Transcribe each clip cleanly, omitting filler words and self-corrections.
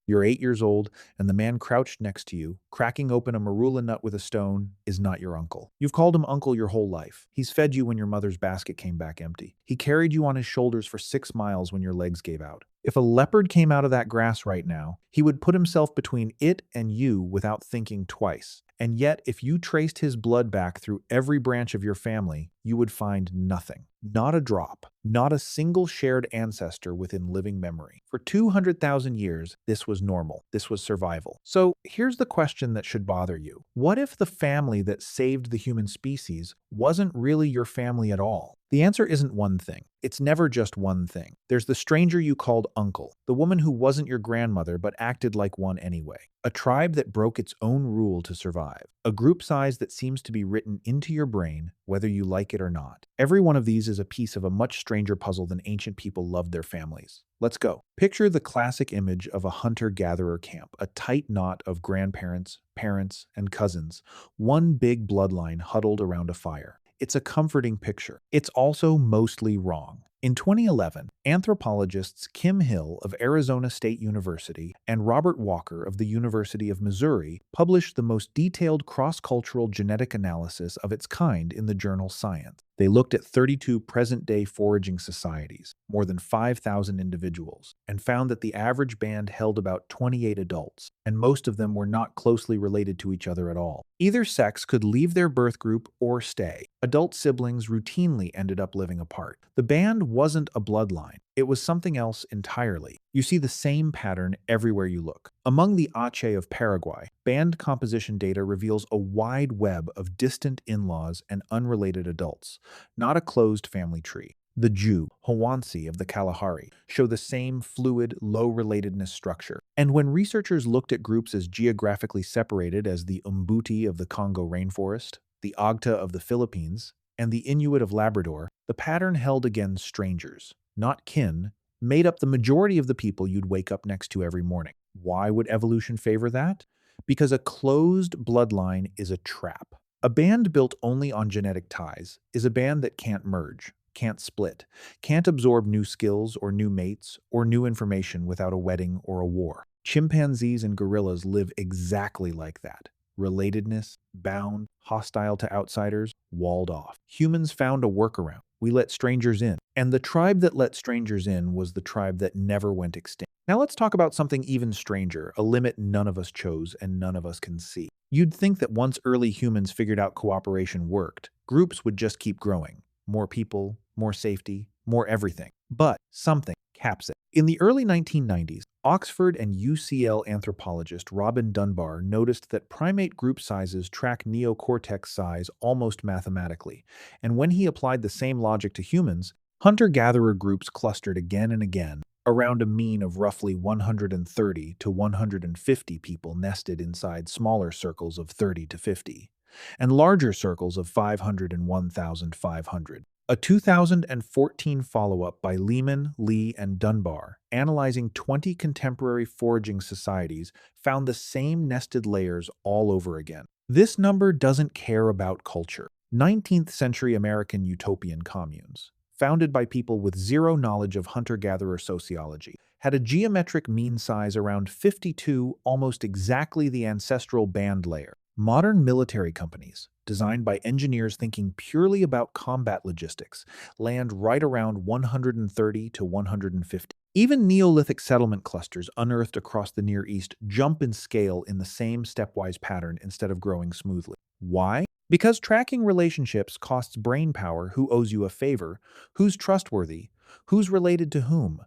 You're 8 years old, and the man crouched next to you, cracking open a marula nut with a stone, is not your uncle. You've called him uncle your whole life. He's fed you when your mother's basket came back empty. He carried you on his shoulders for 6 miles when your legs gave out. If a leopard came out of that grass right now, he would put himself between it and you without thinking twice. And yet, if you traced his blood back through every branch of your family, you would find nothing. Not a drop. Not a single shared ancestor within living memory. For 200,000 years, this was normal. This was survival. So here's the question that should bother you. What if the family that saved the human species wasn't really your family at all? The answer isn't one thing. It's never just one thing. There's the stranger you called uncle, the woman who wasn't your grandmother but acted like one anyway, a tribe that broke its own rule to survive, a group size that seems to be written into your brain whether you like it or not. Every one of these is a piece of a much stranger puzzle than ancient people loved their families. Let's go. Picture the classic image of a hunter-gatherer camp, a tight knot of grandparents, parents, and cousins, one big bloodline huddled around a fire. It's a comforting picture. It's also mostly wrong. In 2011, anthropologists Kim Hill of Arizona State University and Robert Walker of the University of Missouri published the most detailed cross-cultural genetic analysis of its kind in the journal Science. They looked at 32 present-day foraging societies, more than 5,000 individuals, and found that the average band held about 28 adults, and most of them were not closely related to each other at all. Either sex could leave their birth group or stay. Adult siblings routinely ended up living apart. The band wasn't a bloodline. It was something else entirely. You see the same pattern everywhere you look. Among the Aceh of Paraguay, band composition data reveals a wide web of distant in-laws and unrelated adults, not a closed family tree. The Jew, Hawansi of the Kalahari, show the same fluid, low-relatedness structure. And when researchers looked at groups as geographically separated as the Umbuti of the Congo rainforest, the Agta of the Philippines, and the Inuit of Labrador, the pattern held against strangers, not kin, made up the majority of the people you'd wake up next to every morning. Why would evolution favor that? Because a closed bloodline is a trap. A band built only on genetic ties is a band that can't merge, can't split, can't absorb new skills or new mates or new information without a wedding or a war. Chimpanzees and gorillas live exactly like that. Relatedness, bound, hostile to outsiders, walled off. Humans found a workaround. We let strangers in. And the tribe that let strangers in was the tribe that never went extinct. Now let's talk about something even stranger, a limit none of us chose and none of us can see. You'd think that once early humans figured out cooperation worked, groups would just keep growing. More people, more safety, more everything. But something caps it. In the early 1990s, Oxford and UCL anthropologist Robin Dunbar noticed that primate group sizes track neocortex size almost mathematically, and when he applied the same logic to humans, hunter-gatherer groups clustered again and again, around a mean of roughly 130 to 150 people nested inside smaller circles of 30 to 50, and larger circles of 500 and 1,500. A 2014 follow-up by Lehman, Lee, and Dunbar, analyzing 20 contemporary foraging societies, found the same nested layers all over again. This number doesn't care about culture. 19th century American utopian communes, founded by people with zero knowledge of hunter-gatherer sociology, had a geometric mean size around 52, almost exactly the ancestral band layer. Modern military companies, designed by engineers thinking purely about combat logistics, land right around 130 to 150. Even Neolithic settlement clusters unearthed across the Near East jump in scale in the same stepwise pattern instead of growing smoothly. Why? Because tracking relationships costs brain power. Who owes you a favor? Who's trustworthy? Who's related to whom?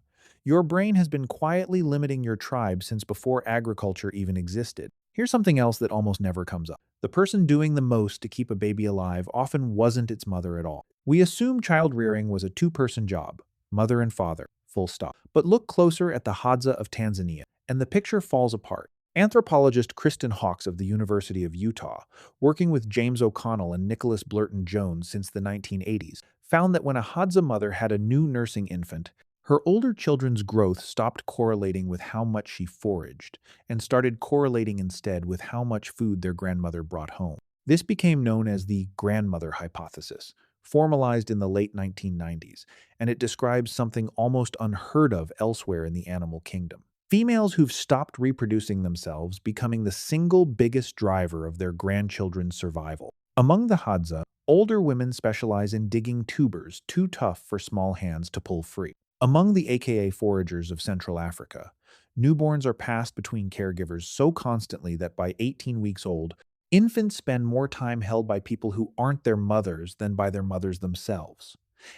Your brain has been quietly limiting your tribe since before agriculture even existed. Here's something else that almost never comes up. The person doing the most to keep a baby alive often wasn't its mother at all. We assume child rearing was a two-person job, mother and father, full stop. But look closer at the Hadza of Tanzania, and the picture falls apart. Anthropologist Kristen Hawkes of the University of Utah, working with James O'Connell and Nicholas Blurton Jones since the 1980s, found that when a Hadza mother had a new nursing infant, her older children's growth stopped correlating with how much she foraged and started correlating instead with how much food their grandmother brought home. This became known as the grandmother hypothesis, formalized in the late 1990s, and it describes something almost unheard of elsewhere in the animal kingdom. Females who've stopped reproducing themselves becoming the single biggest driver of their grandchildren's survival. Among the Hadza, older women specialize in digging tubers too tough for small hands to pull free. Among the aka foragers of Central Africa, newborns are passed between caregivers so constantly that by 18 weeks old, infants spend more time held by people who aren't their mothers than by their mothers themselves.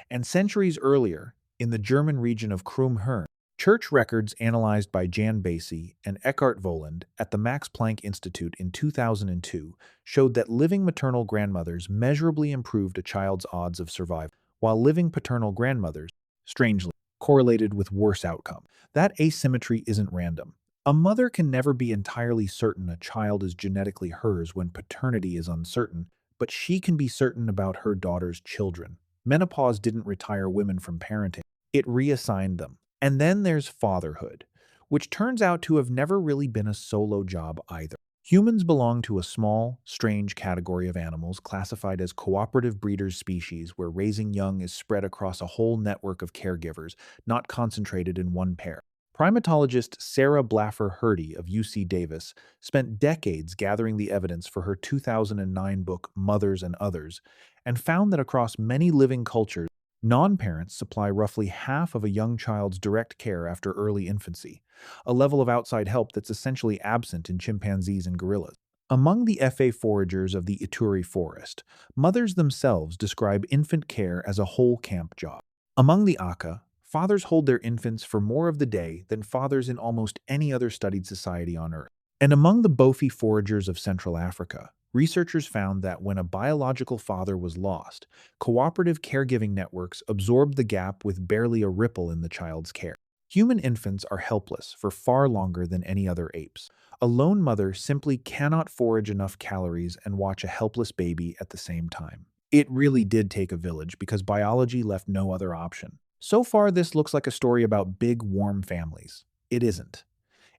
And centuries earlier, in the German region of Krumm-Herne, church records analyzed by Jan Basie and Eckhart Voland at the Max Planck Institute in 2002 showed that living maternal grandmothers measurably improved a child's odds of survival, while living paternal grandmothers, strangely, correlated with worse outcome. That asymmetry isn't random. A mother can never be entirely certain a child is genetically hers when paternity is uncertain, but she can be certain about her daughter's children. Menopause didn't retire women from parenting, it reassigned them. And then there's fatherhood, which turns out to have never really been a solo job either. Humans belong to a small, strange category of animals classified as cooperative breeders species where raising young is spread across a whole network of caregivers, not concentrated in one pair. Primatologist Sarah Blaffer Hrdy of UC Davis spent decades gathering the evidence for her 2009 book Mothers and Others, and found that across many living cultures, non-parents supply roughly half of a young child's direct care after early infancy, a level of outside help that's essentially absent in chimpanzees and gorillas. Among the FA foragers of the Ituri forest, mothers themselves describe infant care as a whole camp job. Among the Aka, fathers hold their infants for more of the day than fathers in almost any other studied society on Earth. And among the Bofi foragers of Central Africa, researchers found that when a biological father was lost, cooperative caregiving networks absorbed the gap with barely a ripple in the child's care. Human infants are helpless for far longer than any other apes. A lone mother simply cannot forage enough calories and watch a helpless baby at the same time. It really did take a village because biology left no other option. So far, this looks like a story about big, warm families. It isn't.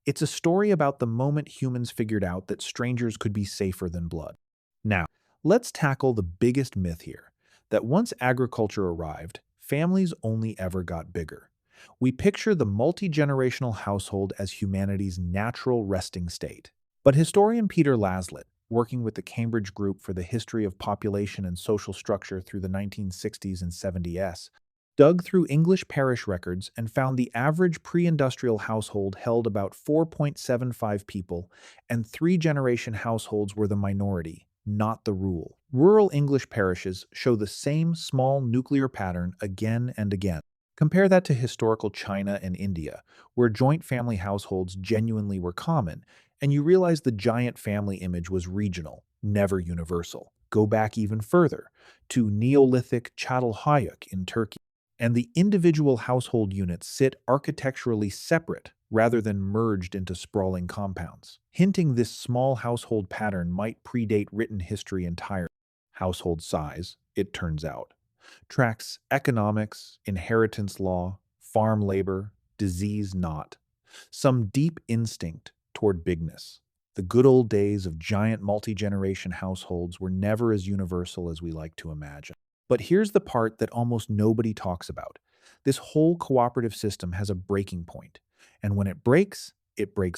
It's a story about the moment humans figured out that strangers could be safer than blood. Now, let's tackle the biggest myth here, that once agriculture arrived, families only ever got bigger. We picture the multi-generational household as humanity's natural resting state. But historian Peter Laslett, working with the Cambridge Group for the History of Population and Social Structure through the 1960s and 70s, dug through English parish records and found the average pre-industrial household held about 4.75 people, and three-generation households were the minority, not the rule. Rural English parishes show the same small nuclear pattern again and again. Compare that to historical China and India, where joint family households genuinely were common, and you realize the giant family image was regional, never universal. Go back even further, to Neolithic Çatalhöyük in Turkey, and the individual household units sit architecturally separate rather than merged into sprawling compounds, hinting this small household pattern might predate written history entirely. Household size, it turns out, tracks economics, inheritance law, farm labor, disease not, some deep instinct toward bigness. The good old days of giant multi-generation households were never as universal as we like to imagine. But here's the part that almost nobody talks about. This whole cooperative system has a breaking point, and when it breaks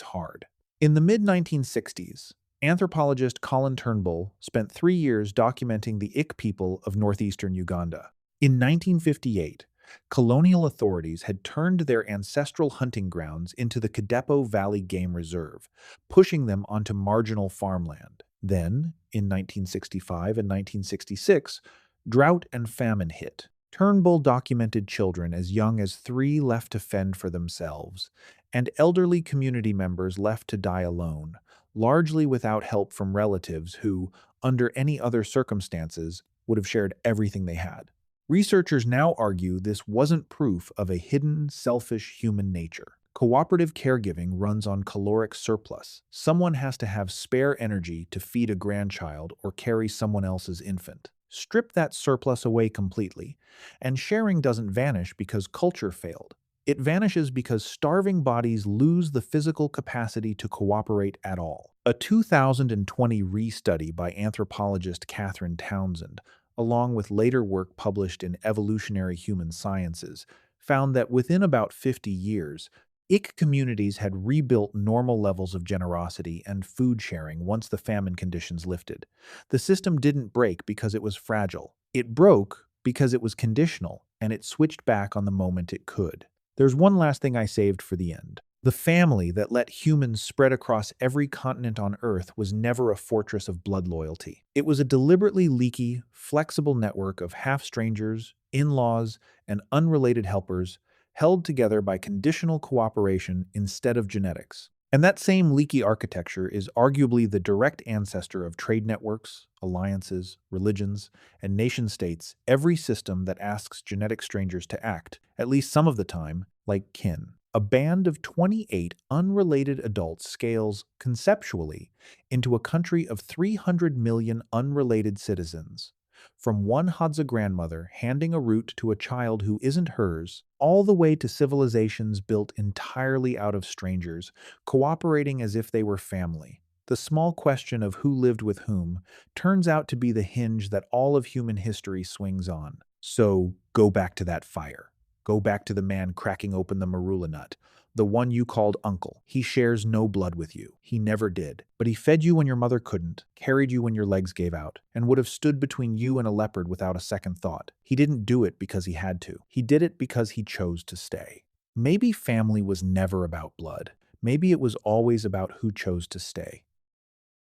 hard. In the mid-1960s, anthropologist Colin Turnbull spent 3 years documenting the Ik people of northeastern Uganda. In 1958, colonial authorities had turned their ancestral hunting grounds into the Kadepo Valley Game Reserve, pushing them onto marginal farmland. Then, in 1965 and 1966, drought and famine hit. Turnbull documented children as young as 3 left to fend for themselves, and elderly community members left to die alone, largely without help from relatives who, under any other circumstances, would have shared everything they had. Researchers now argue this wasn't proof of a hidden, selfish human nature. Cooperative caregiving runs on caloric surplus. Someone has to have spare energy to feed a grandchild or carry someone else's infant. Strip that surplus away completely, and sharing doesn't vanish because culture failed. It vanishes because starving bodies lose the physical capacity to cooperate at all. A 2020 re-study by anthropologist Catherine Townsend, along with later work published in Evolutionary Human Sciences, found that within about 50 years, Ik communities had rebuilt normal levels of generosity and food sharing once the famine conditions lifted. The system didn't break because it was fragile. It broke because it was conditional, and it switched back on the moment it could. There's one last thing I saved for the end. The family that let humans spread across every continent on Earth was never a fortress of blood loyalty. It was a deliberately leaky, flexible network of half strangers, in laws, and unrelated helpers held together by conditional cooperation instead of genetics. And that same leaky architecture is arguably the direct ancestor of trade networks, alliances, religions, and nation states, every system that asks genetic strangers to act, at least some of the time, like kin. A band of 28 unrelated adults scales, conceptually, into a country of 300 million unrelated citizens. From one Hadza grandmother handing a root to a child who isn't hers, all the way to civilizations built entirely out of strangers, cooperating as if they were family. The small question of who lived with whom turns out to be the hinge that all of human history swings on. So go back to that fire. Go back to the man cracking open the marula nut, the one you called uncle. He shares no blood with you. He never did. But he fed you when your mother couldn't, carried you when your legs gave out, and would have stood between you and a leopard without a second thought. He didn't do it because he had to. He did it because he chose to stay. Maybe family was never about blood. Maybe it was always about who chose to stay.